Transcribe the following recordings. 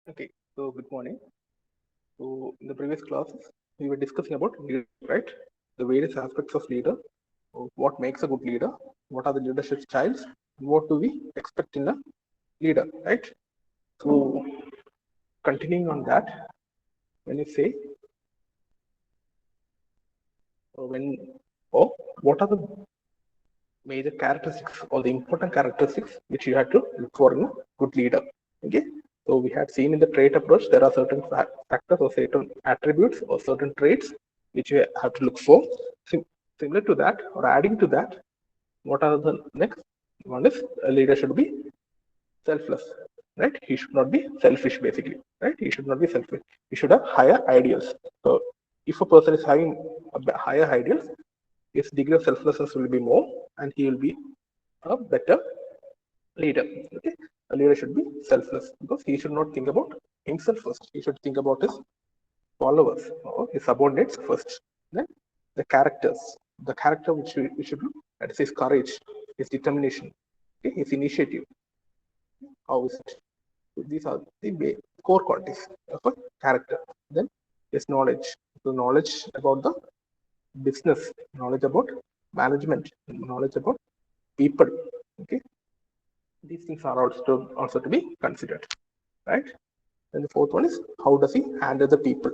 Okay, so good morning. So in the previous classes, we were discussing about leader, right? The various aspects of leader, what makes a good leader, what are the leadership styles, what do we expect in a leader, right? So continuing on that, when you say when or what are the major characteristics or the important characteristics which you had to look for in a good leader. Okay, so we had seen in the trait approach there are certain factors or certain attributes or certain traits which you have to look for. Similar to that or adding to that, what are the next one is a leader should be selfless, right? He should not be selfish basically, right? He should not be selfish. He should have higher ideals. So if a person is having higher ideals, his degree of selflessness will be more and he will be a better leader. Okay, a leader should be selfless because he should not think about himself first. He should think about his followers or his subordinates first. Then the characters, the character which we should do, that is his courage, his determination, okay, his initiative. How is it? So these are the core qualities of a character. Then his knowledge, the knowledge about the business, knowledge about management, knowledge about people. Okay, these things are also to be considered, right? And the fourth one is how does he handle the people?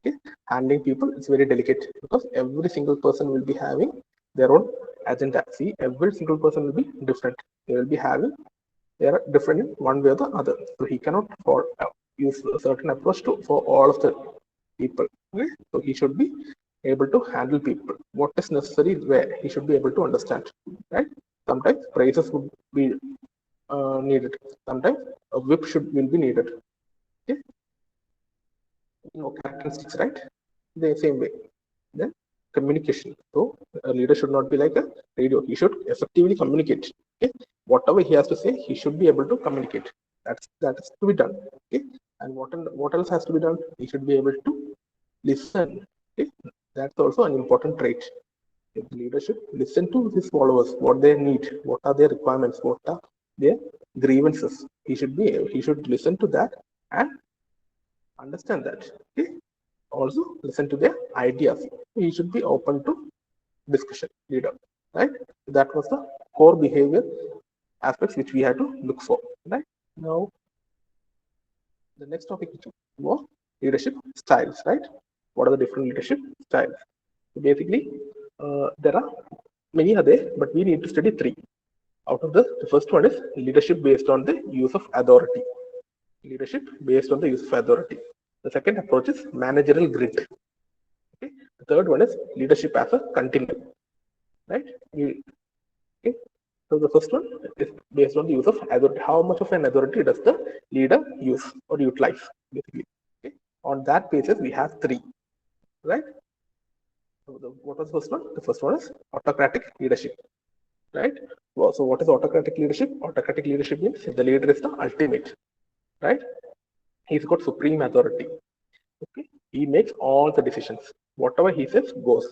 Okay, handling people is very delicate because every single person will be having their own agenda. See, every single person will be different. They will be having they are different in one way or the other. So he cannot use a certain approach to for all of the people. Okay? So he should be able to handle people. What is necessary where he should be able to understand. Right? Sometimes praises would be needed. Sometimes a whip should will be needed. Okay? Characteristics, right? The same way. Then communication. So a leader should not be like a radio. He should effectively communicate. Okay, whatever he has to say, he should be able to communicate. That's to be done. Okay, and what else has to be done? He should be able to listen. Okay, that's also an important trait. If the leader should listen to his followers, what they need, what are their requirements, what are their grievances. He should listen to that and understand that. Okay, also listen to their ideas. He should be open to discussion, leader, right? That was the core behavior aspects which we had to look for, right? Now the next topic was leadership styles, right? What are the different leadership styles? So basically, there are many are there, but we need to study three. Out of the first one is leadership based on the use of authority. Leadership based on the use of authority. The second approach is managerial grit. Okay. The third one is leadership as a continuum, right? Okay. So the first one is based on the use of authority. How much of an authority does the leader use or utilize, basically? Okay. On that basis, we have three, right? So what was the first one? The first one is autocratic leadership, right? Well, so what is autocratic leadership? Autocratic leadership means the leader is the ultimate, right? He's got supreme authority. Okay, he makes all the decisions. Whatever he says goes.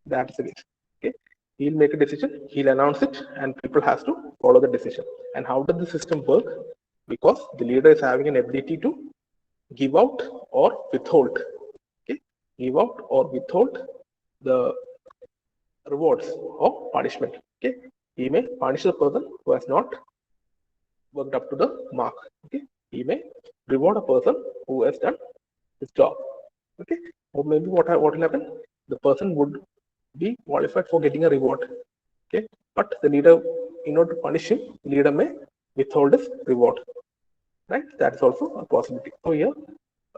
That's it. Okay, he'll make a decision, he'll announce it, and people has to follow the decision. And how does the system work? Because the leader is having an ability to give out or withhold. Okay, give out or withhold the rewards or punishment. Okay, he may punish the person who has not worked up to the mark. Okay, he may reward a person who has done his job. Okay, or maybe what will happen? The person would be qualified for getting a reward. Okay, but the leader, in order to punish him, the leader may withhold his reward. Right, that's also a possibility. So here,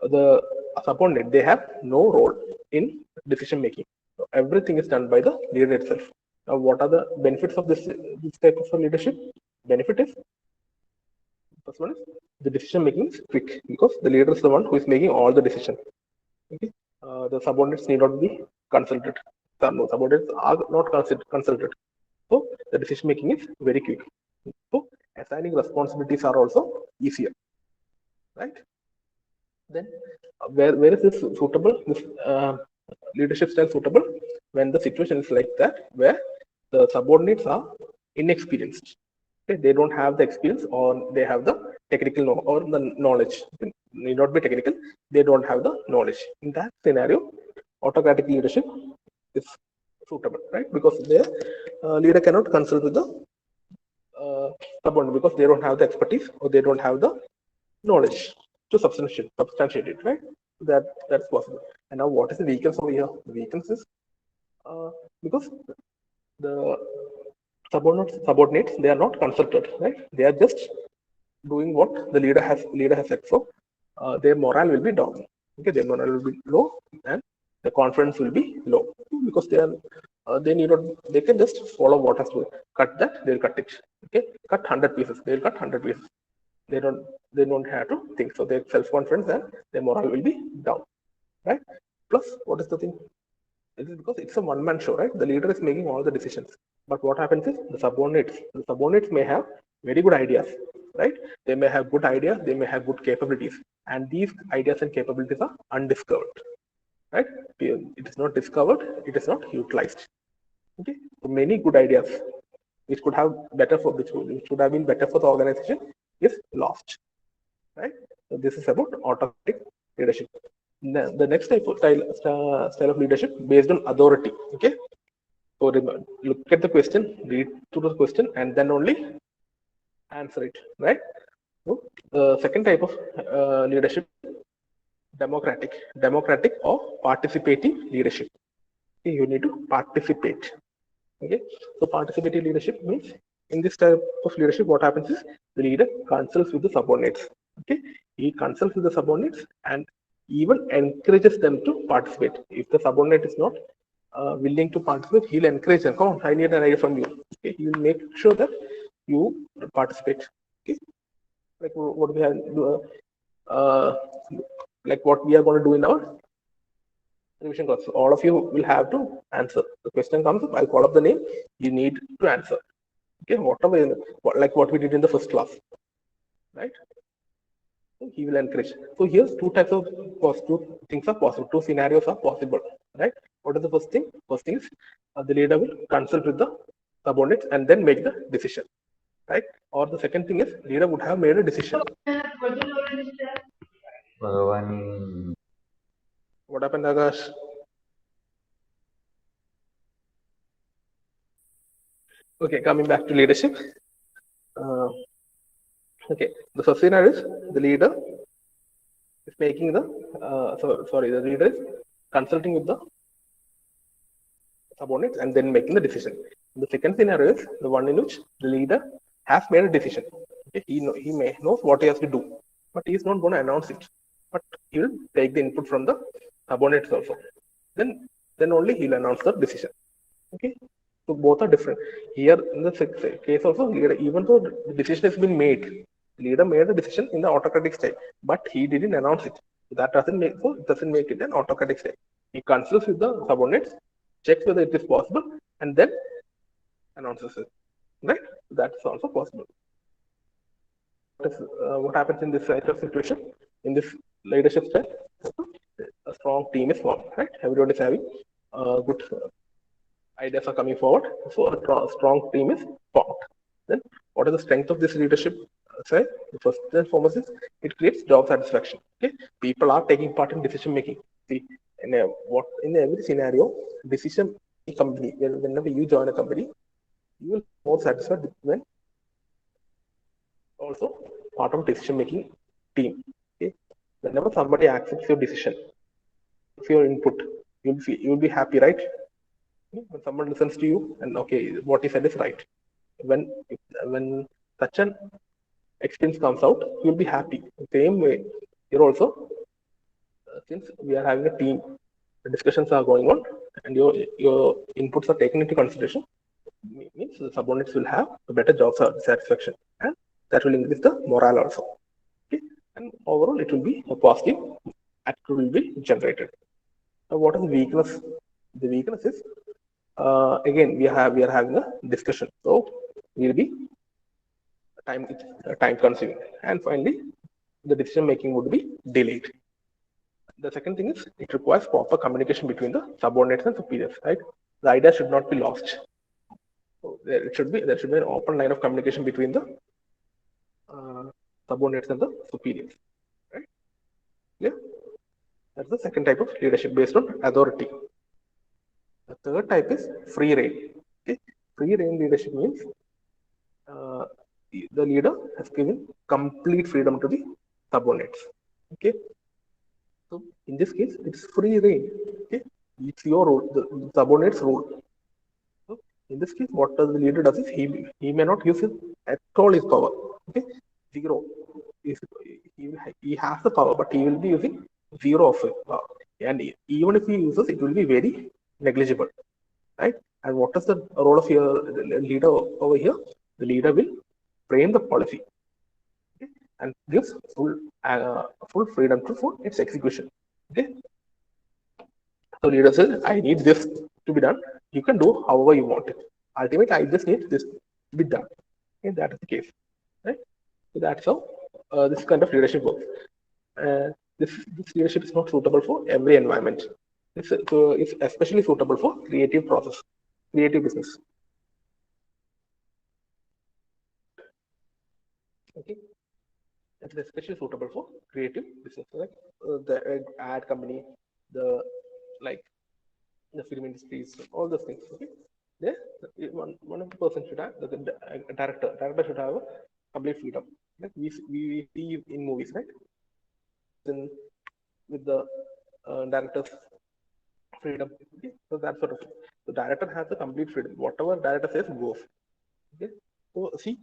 the subordinate they have no role in decision making. So everything is done by the leader itself. Now, what are the benefits of this type of leadership? Benefit is first one is the decision making is quick because the leader is the one who is making all the decisions. Okay, the subordinates need not be consulted. No, subordinates are not consulted. So the decision making is very quick. So assigning responsibilities are also easier, right? Then where is this suitable? This leadership style suitable when the situation is like that, where the subordinates are inexperienced. Okay, they don't have the experience or they have the technical or the knowledge. need not be technical, they don't have the knowledge. In that scenario, autocratic leadership is suitable, right? Because the leader cannot consult with the subordinate because they don't have the expertise or they don't have the knowledge to substantiate it, right? That's possible. And now, what is the weakness over here? The weakness is because the subordinates they are not consulted, right? They are just doing what the leader has said. So their morale will be down. Okay, their morale will be low, and the confidence will be low because they need not, they can just follow what has to cut that, they'll cut it. Okay, cut 100 pieces, they'll cut 100 pieces. They don't have to think. So their self-confidence and their morale will be down, right? Plus, what is the thing? It is because it's a one-man show, right? The leader is making all the decisions. But what happens is the subordinates may have very good ideas, right? They may have good ideas, they may have good capabilities, and these ideas and capabilities are undiscovered, right? It is not discovered, it is not utilized. Okay, so many good ideas which could have which would have been better for the organization is lost, right? So this is about autocratic leadership. The next style of leadership based on authority. Okay, so look at the question, read through the question, and then only answer it, right? So the second type of leadership, democratic or participating leadership. Okay, you need to participate. Okay, so participative leadership means in this type of leadership, what happens is the leader consults with the subordinates. Okay, he consults with the subordinates and even encourages them to participate. If the subordinate is not willing to participate, he'll encourage them. Come on, I need an idea from you. Okay, he will make sure that you participate. Okay, like what we have, like what we are going to do in our revision class. So all of you will have to answer. The question comes up, I'll call up the name. You need to answer. Okay, whatever, like what we did in the first class, right? So he will encourage. So here's two things are possible. Two scenarios are possible, right? What is the first thing? First thing is the leader will consult with the subordinates and then make the decision, right? Or the second thing is leader would have made a decision. What happened, Akash? Okay, coming back to leadership. Okay, the first scenario is the leader is making the the leader is consulting with the subordinates and then making the decision. The second scenario is the one in which the leader has made a decision. Okay, he may knows what he has to do, but he is not going to announce it. But he will take the input from the subordinates also. Then only he will announce the decision. Okay, so both are different. Here in the case also, leader, even though the decision has been made, leader made a decision in the autocratic style, but he didn't announce it. That doesn't make it an autocratic style. He consults with the subordinates, checks whether it is possible, and then announces it. Right? That's also possible. What happens in this type of situation? In this leadership style, a strong team is formed. Right? Everyone is having good ideas are coming forward. So a strong team is formed. Then what is the strength of this leadership? Say the first and foremost is it creates job satisfaction. Okay, people are taking part in decision making. See, in every scenario, decision company, whenever you join a company, you will be more satisfied when also part of decision making team. Okay, whenever somebody accepts your decision, your input, you'll be happy, right? When someone listens to you and okay, what he said is right. When such an experience comes out, you'll be happy. The same way, here also, since we are having a team, the discussions are going on, and your inputs are taken into consideration, means the subordinates will have a better job satisfaction, and that will increase the morale also. Okay, and overall, it will be a positive attitude will be generated. Now, what is the weakness? The weakness is again we are having a discussion, so we'll be time consuming, and finally the decision making would be delayed. The second thing is it requires proper communication between the subordinates and superiors, right? The idea should not be lost. So there should be an open line of communication between the subordinates and the superiors, right? Clear? That's the second type of leadership based on authority. The third type is free reign. Okay? Free reign leadership means uh, the leader has given complete freedom to the subordinates. Okay. So in this case, it's free reign. Okay. It's your role, the subordinates' role. So in this case, what does the leader does is he may not use at all his power. Okay. Zero. He has the power, but he will be using zero of it. And even if he uses, it will be very negligible. Right? And what is the role of your leader over here? The leader will frame the policy, okay, and gives full freedom for its execution. Okay. So leader says, I need this to be done. You can do however you want it. Ultimately, I just need this to be done. And that is the case. Right? So that's how this kind of leadership works. This leadership is not suitable for every environment. It's especially suitable for creative process, creative business. Okay, it's especially suitable for creative business, like the ad company, the like the film industries, all those things. Okay, there one of the person should have the director should have a complete freedom. Like we see in movies, right? Then with the director's freedom. Okay, so that sort of thing. The director has a complete freedom. Whatever director says goes. Okay, so see,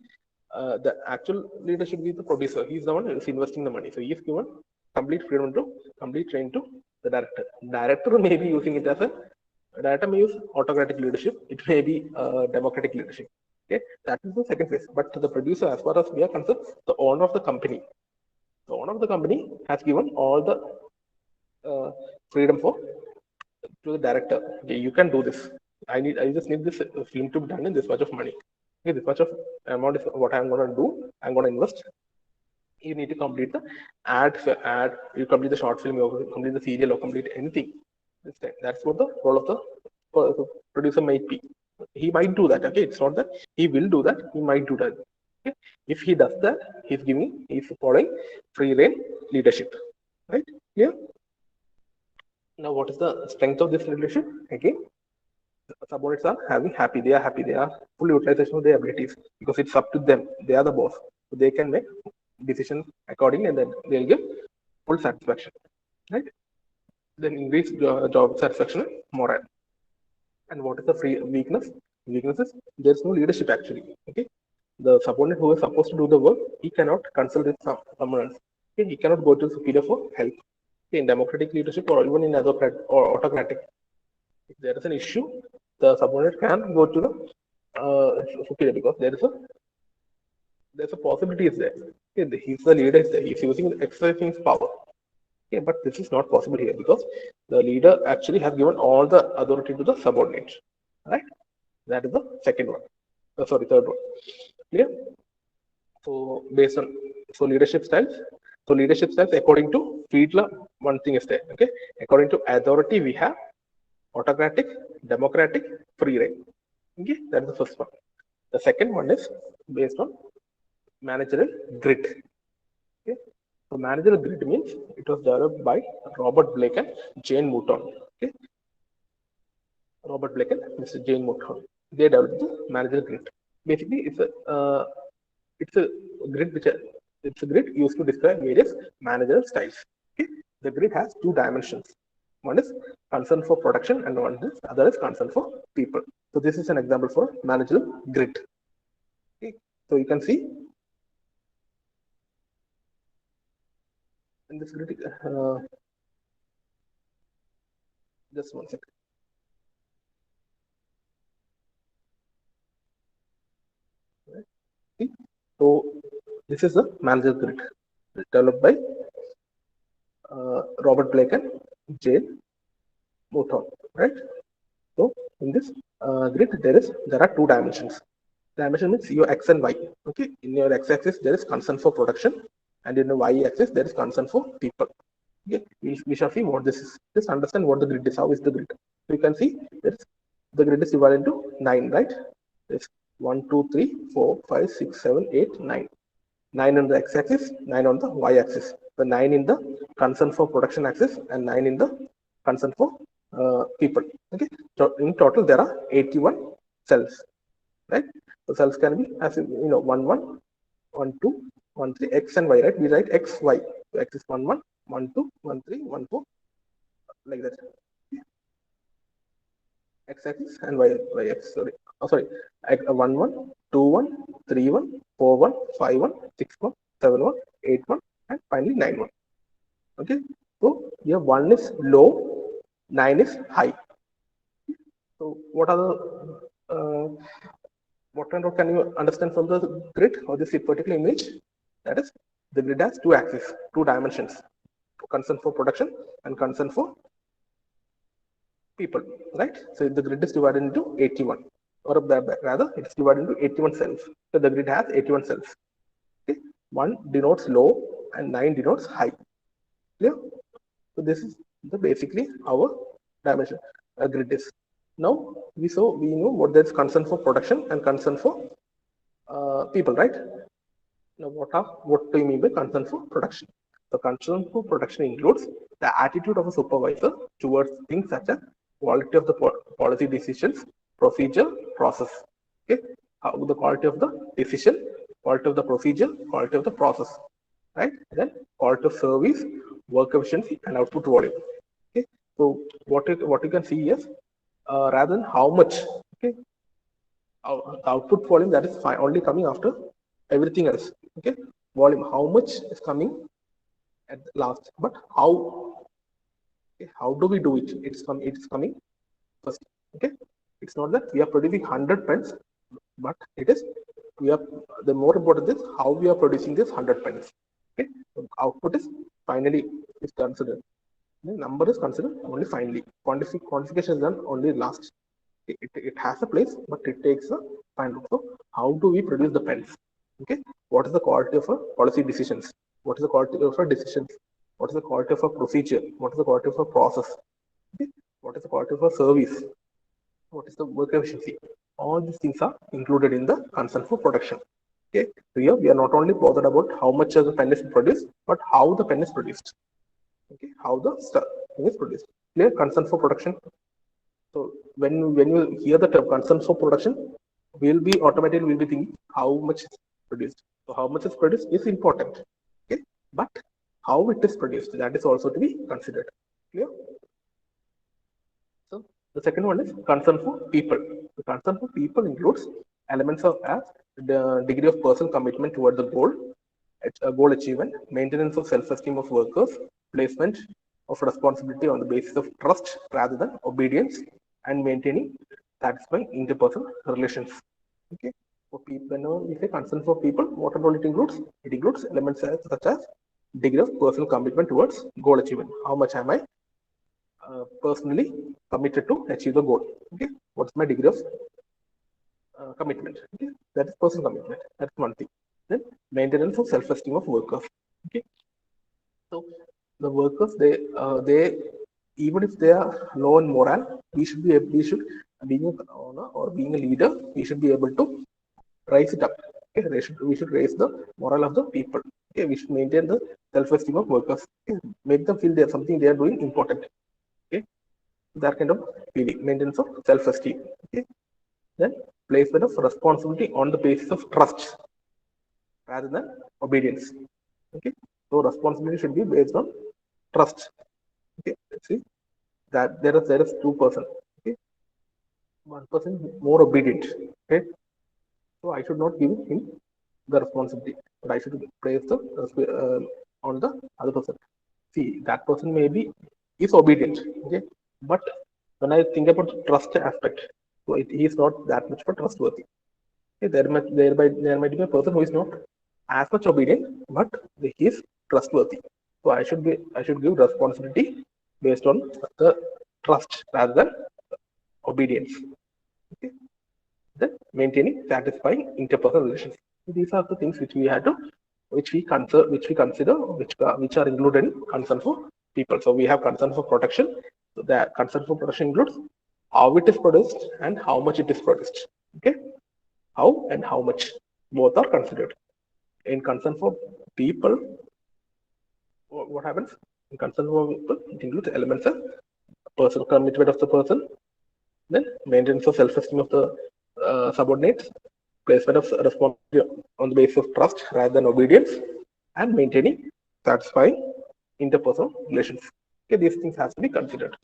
the actual leader should be the producer. He's the one who is investing the money. So he's given complete freedom to complete train to the director. Director may be using it as a director may use autocratic leadership. It may be democratic leadership. Okay, that is the second phase. But to the producer, as far as we are concerned, the owner of the company, the owner of the company has given all the freedom for to the director. Okay, you can do this. I just need this film to be done in this much of money. Okay, this much of amount is what I'm going to do. I'm going to invest. You need to complete the ad. You complete the short film. You complete the serial or complete anything. That's what the role of the producer might be. He might do that. Okay, it's not that he will do that. He might do that. Okay? If he does that, he's following free reign leadership. Right? Yeah. Now, what is the strength of this leadership? Again, subordinates are having happy. They are happy. They are full utilization of their abilities because it's up to them. They are the boss. So they can make decisions accordingly, and then they'll give full satisfaction. Right? Then increase job satisfaction and morale. And what is the weakness? Weakness is there's no leadership actually. Okay. The subordinate who is supposed to do the work, he cannot consult with someone else. Okay? He cannot go to the superior for help. Okay? In democratic leadership or even in autocratic, if there is an issue, the subordinate can go to the superior because there's a possibility is there. Okay? He's the leader, he's using exercising his power. Okay, but this is not possible here because the leader actually has given all the authority to the subordinate. Right? That is the second one. Third one. Clear? So based on leadership styles. So leadership styles according to Fiedler, one thing is there. Okay. According to authority, we have autocratic, democratic, free reign. Okay, that is the first one. The second one is based on managerial grit. Okay. So managerial grit means it was developed by Robert Blake and Jane Mouton. Okay. Robert Blake and Mr. Jane Mouton. They developed the managerial grit. Basically, it's a grid it's a grid used to describe various managerial styles. Okay. The grid has two dimensions. One is concern for production and other is concern for people. So this is an example for managerial grid. Okay. So you can see in this grid, just one second. Okay. So this is the managerial grid developed by Robert Blake and Jane Mouton, right? So in this grid, there are two dimensions. Dimension means your x and y. Okay, in your x-axis there is concern for production, and in the y-axis there is concern for people. Okay, we shall see what this is. Just understand what the grid is. How is the grid? So you can see the grid is divided into 9, right? It's 1, 2, 3, 4, 5, 6, 7, 8, 9. 9 on the x-axis, 9 on the y-axis. the 9 in the concern for production axis and 9 in the concern for people. Okay, so in total there are 81 cells, right? So cells can be as you know 1 1 1 2 1 3 x and y, right? We write x y. So x is 1 1 1 2 1 3 1 4 like that. X axis and y axis. Sorry. 1 1 2 1 3 1 4 1 5 1 6 1 7 1 8 1 and finally 9 1. Okay, so here 1 is low, 9 is high. So what are the what kind of can you understand from the grid or this particular image? That is, the grid has two axes, two dimensions, concern for production and concern for people, right? So the grid is divided into 81, or rather it's divided into 81 cells. So the grid has 81 cells. Okay, 1 denotes low and 9 denotes high. Clear? So this is the basically our dimension grid is. Now we know what there's concern for production and concern for people, right? Now what do you mean by concern for production? The concern for production includes the attitude of a supervisor towards things such as quality of the policy decisions, procedure, process. Okay, the quality of the decision, quality of the procedure, quality of the process, right? Then quality of service, work efficiency, and output volume. Okay, so what you can see is rather than how much, okay, the output volume, that is only coming after everything else. Okay, volume, how much is coming at the last, but how, okay, how do we do it? It's coming first. Okay, it's not that we are producing 100 pens, but it is we are, the more important is how we are producing this 100 pens. Okay, so output is finally is considered. The number is considered only finally. Quantification is done only last. It has a place, but it takes a final. So how do we produce the pens? Okay, what is the quality of our policy decisions? What is the quality of our decisions? What is the quality of our procedure? What is the quality of our process? Okay, what is the quality of our service? What is the work efficiency? All these things are included in the concern for production. Okay, so here we are not only bothered about how much of the pen is produced, but how the pen is produced. Okay, how the thing is produced. Clear? Concern for production. So when you hear the term concern for production, we'll be thinking how much is produced. So how much is produced is important. Okay, but how it is produced, that is also to be considered. Clear? So the second one is concern for people. The concern for people includes elements of as the degree of personal commitment toward the goal achievement, maintenance of self-esteem of workers, placement of responsibility on the basis of trust rather than obedience, and maintaining satisfying interpersonal relations. Okay, for people, when we say concern for people, what all it includes? It includes elements such as degree of personal commitment towards goal achievement. How much am I personally committed to achieve the goal? Okay, what's my degree of commitment? Okay, that is personal commitment. That's one thing. Then maintenance of self-esteem of workers. Okay, so the workers, they even if they are low in morale, we should being an owner or being a leader, we should be able to raise it up. Okay, we should raise the morale of the people. Okay, we should maintain the self-esteem of workers. Okay, make them feel there's something they are doing important. Okay, that kind of feeling, maintenance of self-esteem. Okay, then placement of responsibility on the basis of trust rather than obedience. Okay, so responsibility should be based on trust. Okay, let's see that there is two person. Okay, one person more obedient. Okay, so I should not give him the responsibility, but I should place the on the other person. See, that person maybe is obedient. Okay, but when I think about the trust aspect, so he is not that much for trustworthy. Okay, there might be a person who is not as much obedient, but he is trustworthy. So I should give responsibility based on the trust rather than obedience. Okay, then maintaining satisfying interpersonal relations. So these are the things which we had to, which we consider, which are included in concern for people. So we have concern for protection. So the concern for protection includes how it is produced and how much it is produced. Okay, how and how much both are considered. In concern for people, what happens in concern for people? It includes elements of personal commitment of the person, then maintenance of self-esteem of the subordinates, placement of responsibility on the basis of trust rather than obedience, and maintaining satisfying interpersonal relations. Okay, these things have to be considered.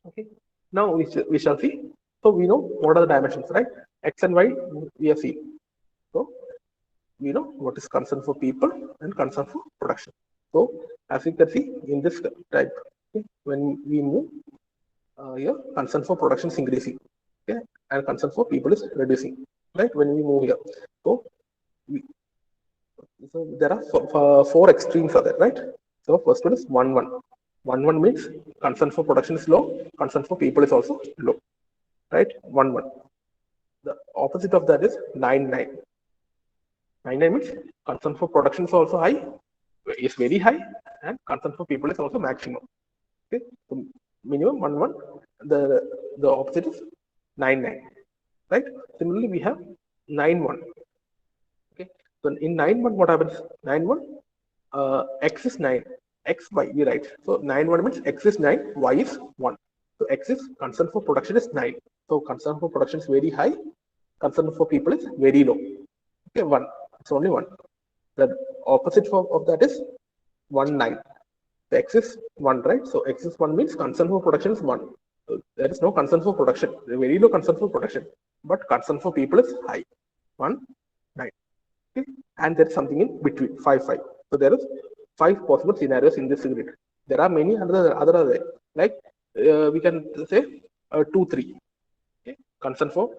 Okay, now we shall see. So we know what are the dimensions, right? X and Y we have seen. So we know what is concern for people and concern for production. So as you can see in this type, okay, when we move here, concern for production is increasing, okay, and concern for people is reducing, right? When we move here, so we, so there are four extremes are there, right? So first one is 1-1. 1-1 means concern for production is low, concern for people is also low, right? 1-1. The opposite of that is 9-9. 9-9 means concern for production is also high, is very high, and concern for people is also maximum. Okay, so minimum 1-1. The opposite is 9-9, right? Similarly, we have 9-1. Okay, so in 9-1, what happens? 9-1, x is 9, x y we write. So 9-1 means x is 9, y is 1. So x is concern for production is 9. So concern for production is very high, concern for people is very low. Okay, 1. It's only 1. The opposite of that is 1-9. The x is 1, right? So x is 1 means concern for production is 1. So there is no concern for production, very low concern for production, but concern for people is high, 1-9. Okay? And there is something in between, 5-5. So there is 5 possible scenarios in this grid. There are many other like we can say 2-3. Okay? Concern for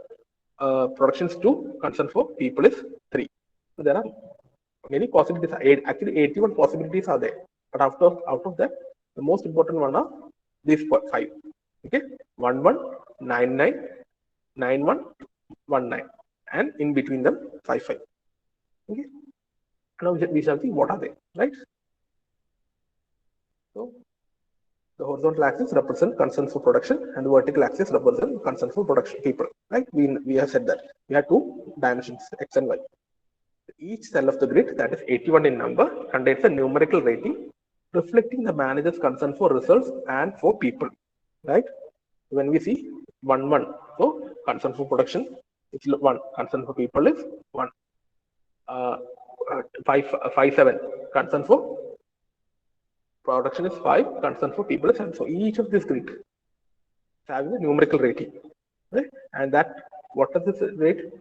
production is 2, concern for people is 3. So there are many possibilities. Actually, 81 possibilities are there. But out of that, the most important one are these 5. Okay, 1-1, 9-9, 9-1, 1-9, and in between them 5-5. Okay, now we shall see what are they, right? So the horizontal axis represents concern for production, and the vertical axis represents concern for production people. Right? We have said that we have 2 dimensions, x and y. Each cell of the grid, that is 81 in number, contains a numerical rating reflecting the manager's concern for results and for people, right? When we see 1-1, so concern for production is 1, concern for people is 1. 5-7, concern for production is 5, concern for people is 7. So each of these grid having a numerical rating, right? And that what does this grid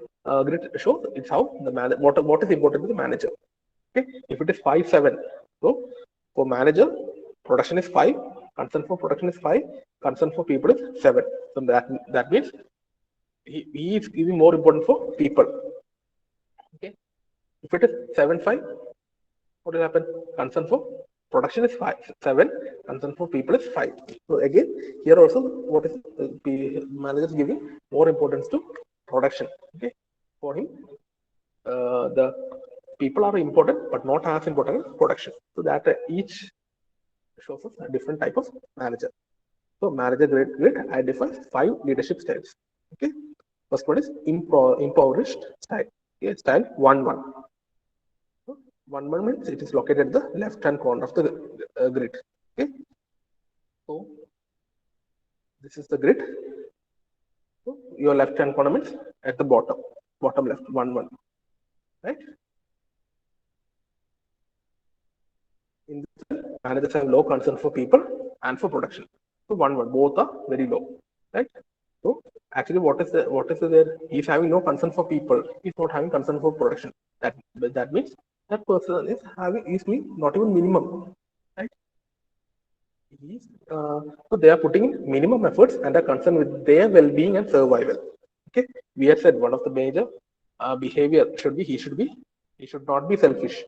show? It's how the what is important to the manager. Okay, if it is 5-7, so for manager, production is 5, concern for production is 5, concern for people is 7. So that means he is giving more important for people. Okay, if it is 7-5, what will happen? Concern for production is 7, concern for people is 5. So again, here also, what is the manager is giving more importance to production. Okay, for him, the people are important, but not as important as production. So that each shows us a different type of manager. So manager grid identifies 5 leadership styles. Okay, first one is impoverished style. Okay, style 1-1. So 1-1 means it is located at the left-hand corner of the grid. Okay, so this is the grid. So your left-hand corner means at the bottom left, 1-1, right? In this, managers have low concern for people and for production. So 1-1, both are very low, right? So actually, what is there? He's having no concern for people. He's not having concern for production. That means that person is doing not even minimum, right? So they are putting in minimum efforts and are concerned with their well-being and survival. Okay, we have said one of the major behavior should be he should not be selfish,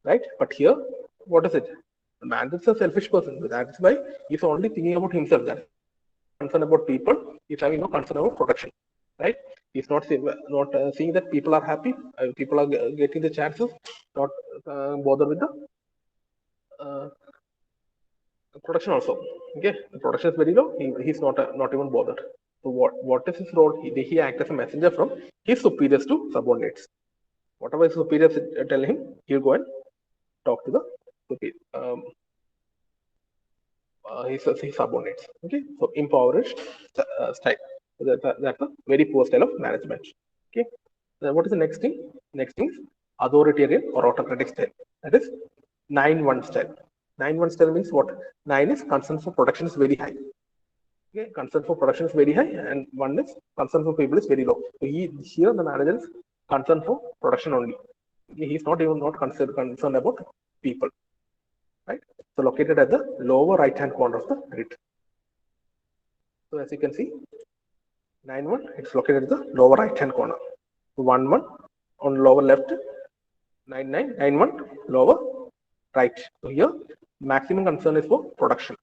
right? But here, what is it? The man is a selfish person. That's why he's only thinking about himself. That concern about people. He's having no concern about production, right? He's not seeing that people are happy, people are getting the chances, not bother with the production also. Okay, the production is very low. He's not even bothered. So what is his role? He acts as a messenger from his superiors to subordinates. Whatever his superiors tell him, he'll go and talk to the his subordinates. Okay, so impoverished style. So that's a very poor style of management. Okay, then what is the next thing? Next thing is authoritarian or autocratic style. That is 9-1 style. 9-1 style means what? 9 is concern for production is very high. Okay, concern for production is very high, and 1 is concern for people is very low. So here the manager is concerned for production only. Okay, he's not even not concerned about people. Right? So located at the lower right hand corner of the grid. So as you can see, 9-1, it's located at the lower right hand corner. 1-1 on lower left, 9-9, 9-1 lower right. So here maximum concern is for production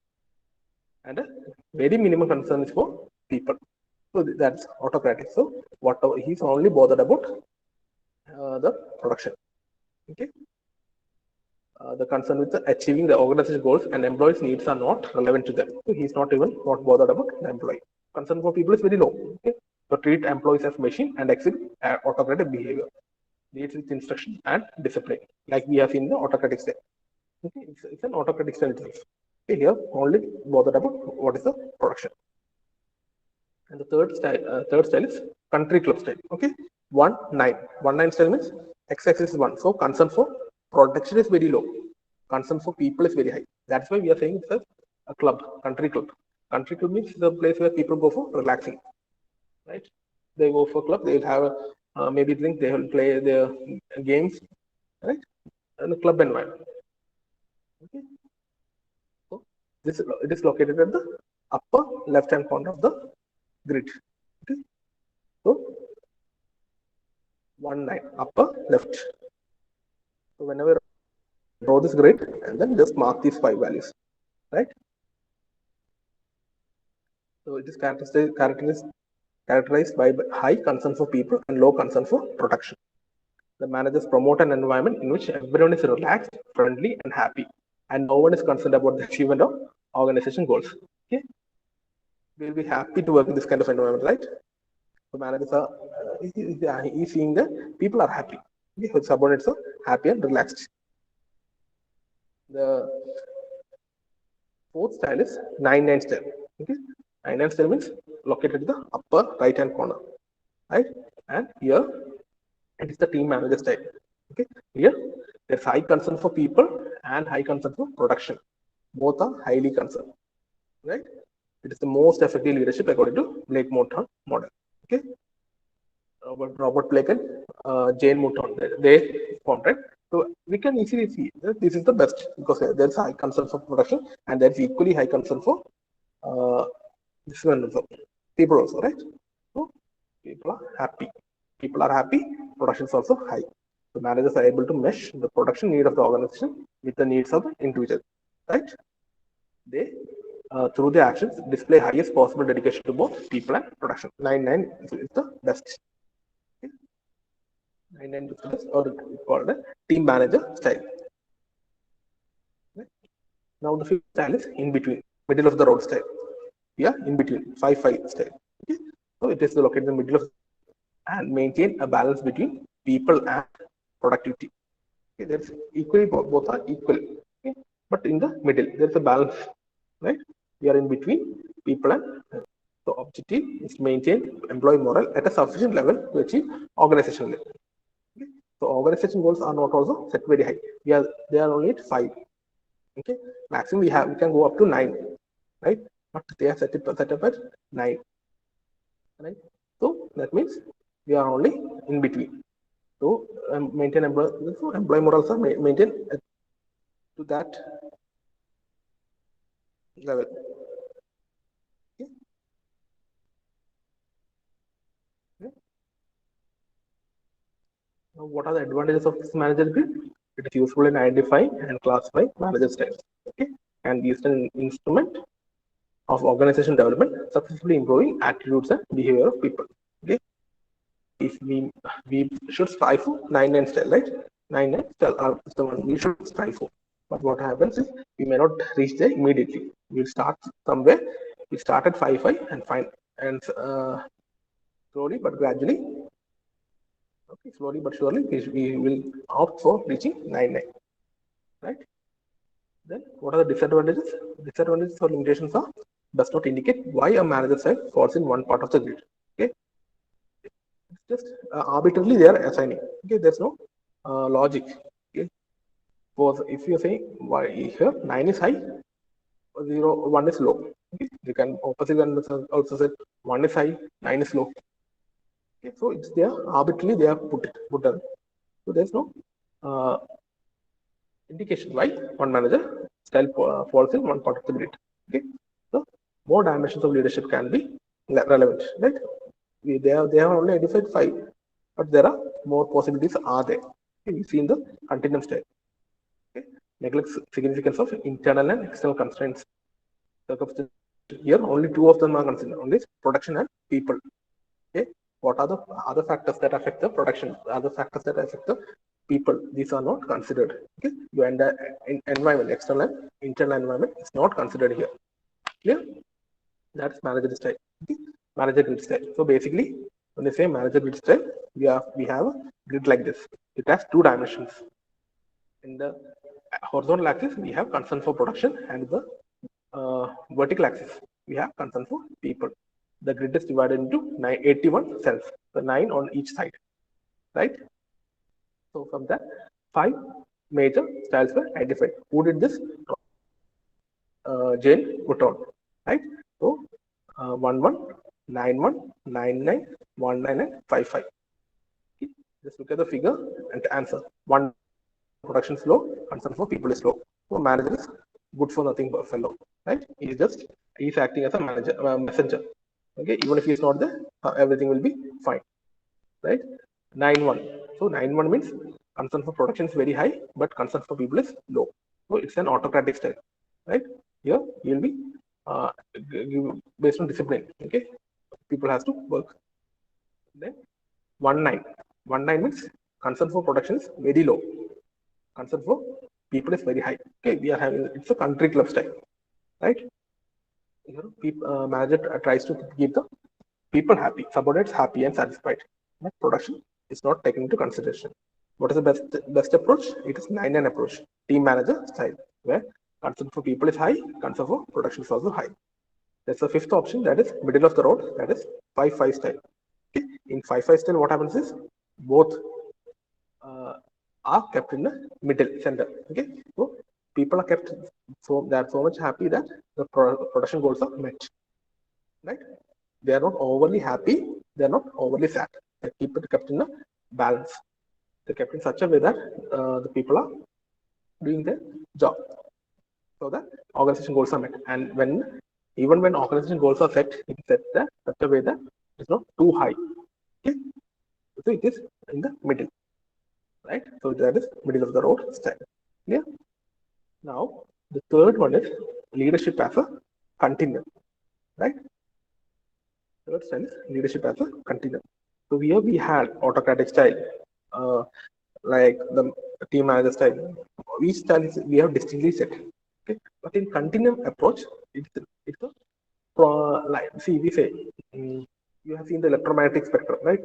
and a very minimum concern is for people. So that's autocratic. So whatever he's only bothered about the production. Okay. The concern with achieving the organization goals and employees' needs are not relevant to them. So he's not bothered about the employee. Concern for people is very low. Okay? So treat employees as machine and exhibit autocratic behavior. Leads with instruction and discipline, like we have seen the autocratic style. Okay, it's an autocratic style itself. Okay, here only bothered about what is the production. And the third style is country club style. Okay, 1-9. 1-9 style means x-axis is 1. So concern for protection is very low. Concern for people is very high. That's why we are saying it's a club, country club. Country club means the place where people go for relaxing. Right? They go for club. They will have maybe drink. They will play their games. Right? And the club environment. Okay. So it is located at the upper left-hand corner of the grid. Okay. So 1-9 upper left. So whenever draw this grid and then just mark these 5 values, right? So it is characterized by high concern for people and low concern for production. The managers promote an environment in which everyone is relaxed, friendly, and happy, and no one is concerned about the achievement of organization goals. Okay, we'll be happy to work in this kind of environment, right? The managers are he's seeing that people are happy. Okay, his subordinates are happy and relaxed. The fourth style is 9-9 style. Okay, 9-9 style means located in the upper right hand corner, right? And here it is the team manager style. Okay, here there's high concern for people and high concern for production. Both are highly concerned, right? It is the most effective leadership according to Blake Mouton model. Okay, Robert Blake and Jane Mouton, they formed, right? So we can easily see that this is the best because there's high concern for production and there's equally high concern for this one also, people also, right? So people are happy. People are happy, production is also high. The managers are able to mesh the production need of the organization with the needs of the individual, right? They, through their actions, display highest possible dedication to both people and production. 9-9 is the best. 9-9 is the best, or called a team manager style. Right? Now the fifth style is in between, middle of the road style. Yeah, in between, 5-5 style. Okay, so it is located in the middle of and maintain a balance between people and productivity. Okay, that's equally both are equal. Okay, but in the middle there's a balance, right? We are in between people and so objective is to maintain employee morale at a sufficient level to achieve organizational level. Okay, so organization goals are not also set very high. They are only at 5. Okay, maximum we can go up to 9, right? But they are set up at 9, right? So that means we are only in between. So maintain employee morals are maintained to that level. Okay. Okay. Now, what are the advantages of this manager grid? It is useful in identifying and classifying manager styles. Okay, and used an instrument of organization development, successfully improving attitudes and behavior of people. Okay, if we should strive for 9-9 style, right? 9-9 style are the one we should strive for. But what happens is we may not reach there immediately. We'll start somewhere. We start at 5-5 and find and slowly but gradually, okay, slowly but surely we will opt for reaching 9-9, right? Then what are the disadvantages? Disadvantages or limitations are does not indicate why a manager style falls in one part of the grid. Okay, it's just arbitrarily they are assigning. Okay, there's no logic. Okay, for if you say why here 9 is high, 1 is low. Okay, you can opposite and also say 1 is high, 9 is low. Okay, so it's there arbitrarily they have put done. So there's no indication why one manager style falls in one part of the grid. Okay, so more dimensions of leadership can be relevant, right? They have only identified 5, but there are more possibilities are there. Okay, we see in the continuum style. Okay, neglects significance of internal and external constraints. Here only 2 of them are considered, only production and people. Okay, what are the other factors that affect the production? Other factors that affect the people, these are not considered. Okay, your environment, external and internal environment is not considered here. Clear? That's manager style. Okay, manager grid style. So basically, when they say manager grid style, we have a grid like this. It has 2 dimensions. In the horizontal axis, we have concern for production, and the vertical axis, we have concern for people. The grid is divided into 81 cells, the 9 on each side, right? So from that, 5 major styles were identified. Who did this? Jane Wootton, right? So 11, 91, 99, 19, and 55. Okay. Just look at the figure and answer. 1 production is low, concern for people is low. So manager is good for nothing fellow, right? He's acting as a manager, messenger. Okay, even if he's not there, everything will be fine, right? 9-1. So 9-1 means concern for production is very high, but concern for people is low. So it's an autocratic style, right? Here you'll be based on discipline. Okay, people has to work. Then 1-9. 1-9 means concern for production is very low, concern for people is very high. Okay, we are having it's a country club style, right? Manager tries to keep the people happy, subordinates happy and satisfied. But production is not taken into consideration. What is the best approach? It is 9-9 approach, team manager style, where concern for people is high, concern for production is also high. That's the 5th option, that is middle of the road, that is 5-5 style. Okay. In 5-5 style, what happens is both are kept in the middle center. Okay, so people are kept so much happy that the production goals are met, right? They are not overly happy, they are not overly sad. They keep it kept in a balance. They kept in such a way that the people are doing their job, so that organization goals are met. And even when organization goals are set, it's set that such a way that it's not too high. Okay, so it is in the middle, right? So that is middle of the road style. Yeah. Now the third one is leadership as a continuum, right? Third style is leadership as a continuum. So here we had autocratic style, like the team manager style. Each style is we have distinctly set. Okay, but in continuum approach, it's a like see we say you have seen the electromagnetic spectrum, right?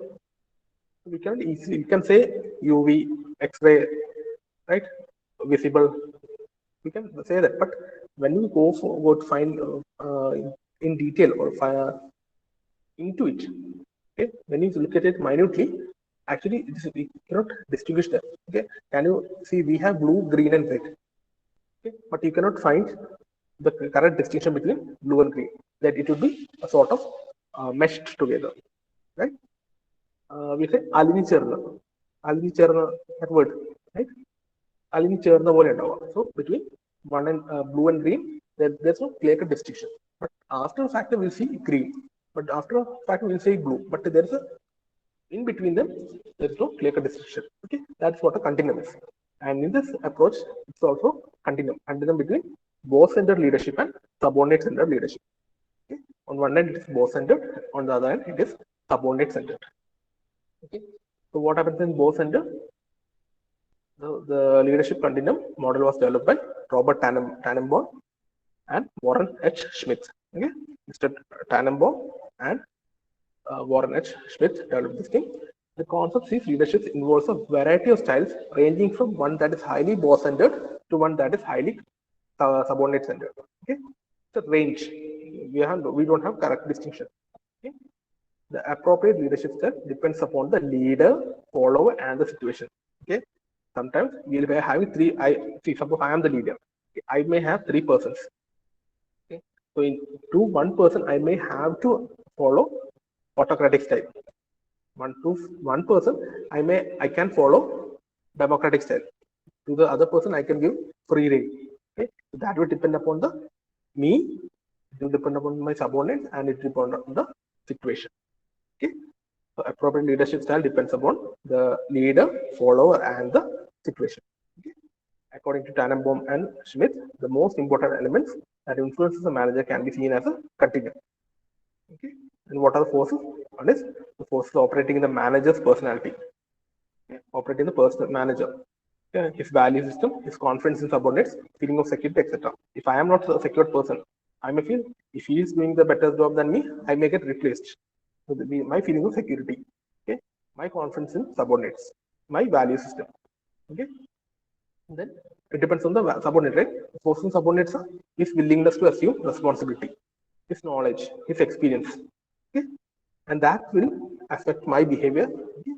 We can easily we can say UV, X-ray, right? Visible. We can say that, but when we go to find in detail or into it, okay, when you look at it minutely, actually we cannot distinguish them. Okay, can you see we have blue, green, and red? Okay, but you cannot find the correct distinction between blue and green. That it would be a sort of meshed together, right? We say alini cherna, that word, right? Alini cherna പോലെ ഉണ്ടാവുക. So between one and blue and green, there's no clear cut distinction. But after a factor, we'll see green. But after a factor, we'll say blue. But there's a in between them, there's no clear cut distinction. Okay, that's what a continuum is. And in this approach, it's also continuum between boss-centered leadership and subordinate-centered leadership. Okay, on one end, it is boss-centered. On the other end, it is subordinate-centered. Okay, so what happens in boss-centered? The leadership continuum model was developed by Robert Tannenbaum and Warren H. Schmidt. Okay, Mr. Tannenbaum and Warren H. Schmidt developed this thing. The concept sees leadership involves a variety of styles ranging from one that is highly boss-centered to one that is highly subordinate centered. Okay, the range we don't have correct distinction. Okay, the appropriate leadership style depends upon the leader, follower, and the situation. Okay, sometimes we'll be having three. Suppose I am the leader. Okay? I may have three persons. Okay, so to one person, I may have to follow autocratic style. One person, I can follow democratic style. To the other person, I can give free rein. Okay, so that will depend upon the me. It will depend upon my subordinates, and it will depend on the situation. Okay, so appropriate leadership style depends upon the leader, follower, and the situation. Okay? According to Tannenbaum and Schmidt, the most important elements that influences the manager can be seen as a continuum. Okay, and what are the forces? One is the forces operating in the manager's personality. Okay? Operating the personal manager, his value system, his confidence in subordinates, feeling of security, etc. If I am not a secured person, I may feel if he is doing the better job than me, I may get replaced. So my feeling of security, okay, my confidence in subordinates, my value system. Okay, and then it depends on the subordinate, right? Forcing subordinates are his willingness to assume responsibility, his knowledge, his experience. Okay, and that will affect my behavior. Okay?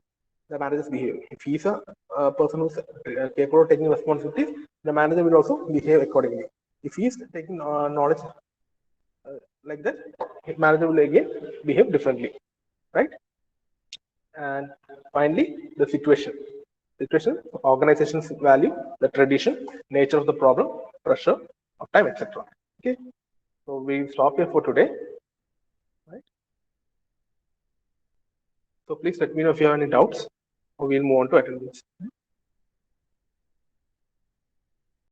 The manager's behavior. If he's a person who's capable of taking responsibilities, the manager will also behave accordingly. If he's taking knowledge like that, the manager will again behave differently, right? And finally, the situation. Situation, organization's value, the tradition, nature of the problem, pressure of time, etc. Okay, so we stop here for today, right? So please let me know if you have any doubts, or we'll move on to attendance.